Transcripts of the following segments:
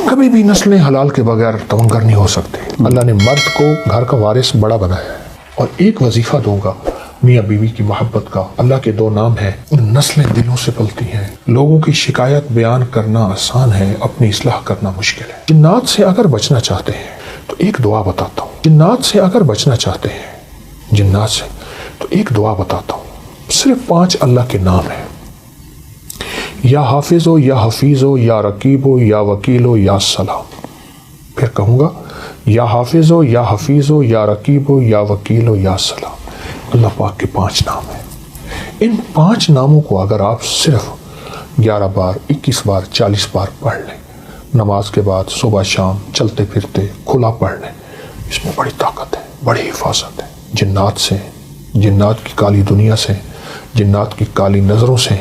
کبھی بھی نسلیں حلال کے بغیر تونگر نہیں ہو سکتی۔ اللہ نے مرد کو گھر کا وارث بڑا بنایا ہے۔ اور ایک وظیفہ دوں گا میاں بیوی کی محبت کا، اللہ کے دو نام ہیں، نسلیں دلوں سے پلتی ہیں۔ لوگوں کی شکایت بیان کرنا آسان ہے، اپنی اصلاح کرنا مشکل ہے۔ جنات سے اگر بچنا چاہتے ہیں تو ایک دعا بتاتا ہوں، جنات سے اگر بچنا چاہتے ہیں، جنات سے تو ایک دعا بتاتا ہوں۔ صرف 5 اللہ کے نام ہیں، یا حافظ ہو، یا حفیظ ہو، یا رقیب ہو، یا وکیل ہو، یا سلام۔ پھر کہوں گا، یا حافظ ہو، یا حفیظ ہو، یا رقیب ہو، یا وکیل ہو، یا سلام۔ اللہ پاک کے 5 نام ہیں۔ ان 5 ناموں کو اگر آپ صرف 11 بار، 21 بار، 40 بار پڑھ لیں، نماز کے بعد، صبح شام، چلتے پھرتے کھلا پڑھ لیں، اس میں بڑی طاقت ہے، بڑی حفاظت ہے جنات سے، جنات کی کالی دنیا سے، جنات کی کالی نظروں سے،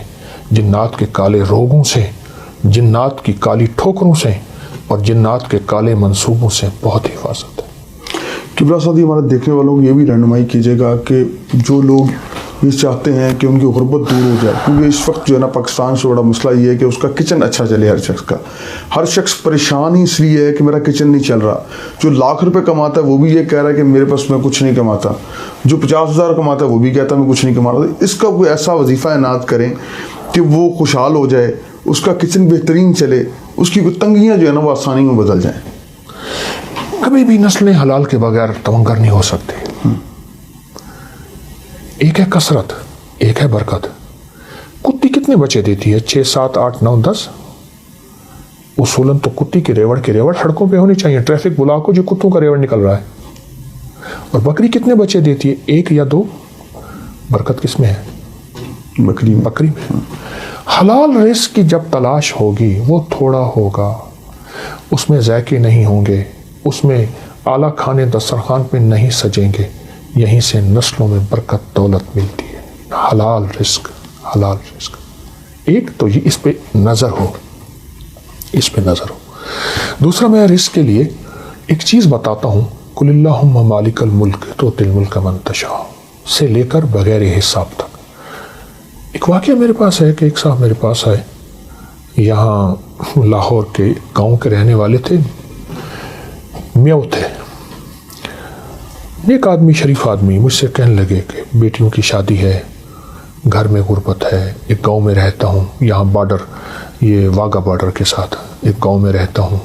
جنات کے کالے روگوں سے، جنات کی کالی ٹھوکروں سے اور جنات کے کالے منصوبوں سے بہت حفاظت ہے۔ قبلہ صاحب، ہمارے دیکھنے والوں کو یہ بھی رہنمائی کیجیے گا کہ جو لوگ یہ چاہتے ہیں کہ ان کی غربت دور ہو جائے، کیونکہ اس وقت جو ہے نا پاکستان سے بڑا مسئلہ یہ ہے کہ اس کا کچن اچھا چلے، ہر شخص پریشان ہی اس لیے ہے کہ میرا کچن نہیں چل رہا۔ جو لاکھ روپے کماتا ہے وہ بھی یہ کہہ رہا ہے کہ میرے پاس میں کچھ نہیں کماتا، جو 50,000 کماتا ہے وہ بھی کہتا ہے میں کچھ نہیں کماتا۔ اس کا کوئی ایسا وظیفہ عنایت کریں کہ وہ خوشحال ہو جائے، اس کا کچن بہترین چلے، اس کی تنگیاں جو ہے نا وہ آسانی میں بدل جائیں۔ کبھی بھی نسلیں حلال کے بغیر تونگر نہیں ہو سکتی۔ ایک ہے کثرت، ایک ہے برکت۔ کتی کتنے بچے دیتی ہے؟ 6 7 8 9 10۔ اصولاً تو کتی کی ریوڑ سڑکوں پہ ہونی چاہیے، ٹریفک بلاک ہو جو کتوں کا ریوڑ نکل رہا ہے۔ اور بکری کتنے بچے دیتی ہے؟ 1 یا 2۔ برکت کس میں ہے؟ بکری میں۔ حلال رزق کی جب تلاش ہوگی وہ تھوڑا ہوگا، اس میں ذائقے نہیں ہوں گے، اس میں اعلیٰ کھانے دسترخوان پہ نہیں سجیں گے، یہیں سے نسلوں میں برکت دولت ملتی ہے۔ حلال رزق، حلال رزق۔ ایک تو یہ اس پہ نظر ہو، اس پہ نظر ہو۔ دوسرا میں رزق کے لیے ایک چیز بتاتا ہوں، قل اللہم مالک الملک تؤتی الملک من تشاء سے لے کر بغیر حساب تک۔ ایک واقعہ میرے پاس ہے کہ ایک صاحب میرے پاس آئے، یہاں لاہور کے گاؤں کے رہنے والے تھے، میاؤ تھے۔ ایک آدمی، شریف آدمی، مجھ سے کہنے لگے کہ بیٹیوں کی شادی ہے، گھر میں غربت ہے، ایک گاؤں میں رہتا ہوں، یہاں بارڈر، یہ واگا بارڈر کے ساتھ ایک گاؤں میں رہتا ہوں،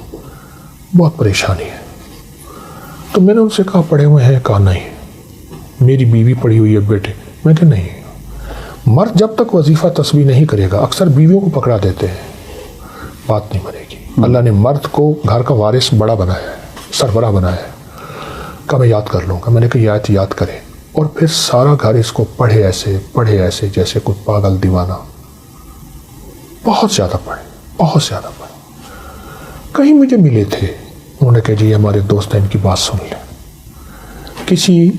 بہت پریشانی ہے۔ تو میں نے ان سے کہا پڑھے ہوئے ہیں؟ کہا نہیں۔ میری بیوی پڑھی ہوئی ہے بیٹے؟ میں کہ نہیں۔ مرد جب تک وظیفہ تسبیح نہیں کرے گا، اکثر بیویوں کو پکڑا دیتے ہیں، بات نہیں بنے گی۔ اللہ نے مرد کو گھر کا وارث بڑا بنایا ہے، سربراہ بنایا ہے۔ کہا میں یاد کر لوں گا۔ میں نے کہا یہ آیت یاد کرے اور پھر سارا گھر اس کو پڑھے ایسے جیسے کوئی پاگل دیوانہ، بہت زیادہ پڑھے، بہت زیادہ پڑھے۔ کہیں مجھے ملے تھے، انہوں نے کہا جی ہمارے دوست ہیں، ان کی بات سن لیں۔ کسی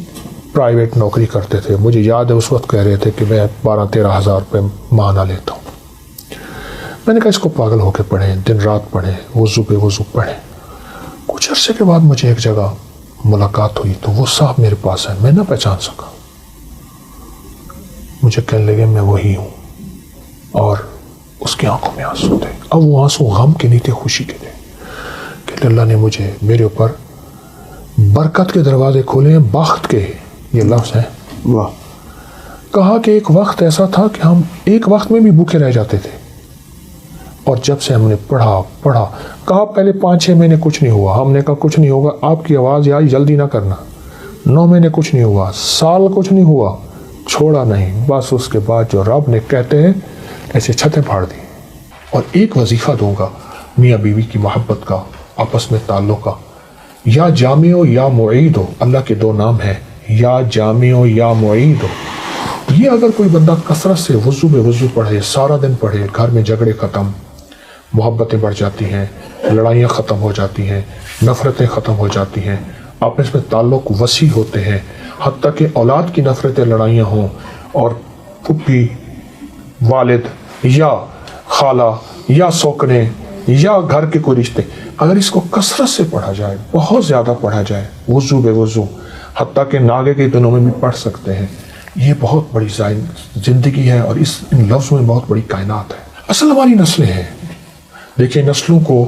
پرائیویٹ نوکری کرتے تھے، مجھے یاد ہے اس وقت کہہ رہے تھے کہ میں 12-13 ہزار روپے ماہانہ لیتا ہوں۔ میں نے کہا اس کو پاگل ہو کے پڑھیں، دن رات پڑھیں، وضو پہ وضو پڑھیں۔ کچھ عرصے کے بعد مجھے ایک جگہ ملاقات ہوئی تو وہ صاحب میرے پاس ہے، میں نہ پہچان سکا۔ مجھے کہنے لگے میں وہی ہوں، اور اس کی آنکھوں میں آنسو تھے۔ اب وہ آنسو غم کے نہیں تھے، خوشی کے تھے کہ اللہ نے مجھے، میرے اوپر برکت کے دروازے کھولے ہیں، بخت کے، یہ لفظ ہے۔ واہ۔ کہا کہ ایک وقت ایسا تھا کہ ہم ایک وقت میں بھی بھوکے رہ جاتے تھے، اور جب سے ہم نے پڑھا، کہا پہلے 5-6 مہینے کچھ نہیں ہوا، ہم نے کہا کچھ نہیں ہوگا، آپ کی آواز آئی جلدی نہ کرنا۔ 9 مہینے کچھ نہیں ہوا، سال کچھ نہیں ہوا، چھوڑا نہیں، بس اس کے بعد جو رب نے کہتے ہیں ایسے چھتیں پھاڑ دی۔ اور ایک وظیفہ دوں گا میاں بیوی کی محبت کا، آپس میں تعلق کا، یا جامع ہو یا معید ہو، اللہ کے 2 نام ہیں، یا جامع ہو یا معید ہو۔ یہ اگر کوئی بندہ کثرت سے وضو بے وضو پڑھے، سارا دن پڑھے، گھر میں جھگڑے ختم، محبتیں بڑھ جاتی ہیں، لڑائیاں ختم ہو جاتی ہیں، نفرتیں ختم ہو جاتی ہیں، آپس میں تعلق وسیع ہوتے ہیں، حتیٰ کہ اولاد کی نفرتیں، لڑائیاں ہوں، اور پھپھی، والد یا خالہ یا سوکنے یا گھر کے کوئی رشتے، اگر اس کو کثرت سے پڑھا جائے، بہت زیادہ پڑھا جائے، وضو بے وضو، حتیٰ کہ ناگے کے دنوں میں بھی پڑھ سکتے ہیں، یہ بہت بڑی زندگی ہے، اور ان لفظوں میں بہت بڑی کائنات ہے۔ اصل ہماری نسلیں ہیں۔ دیکھیں نسلوں کو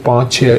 5-6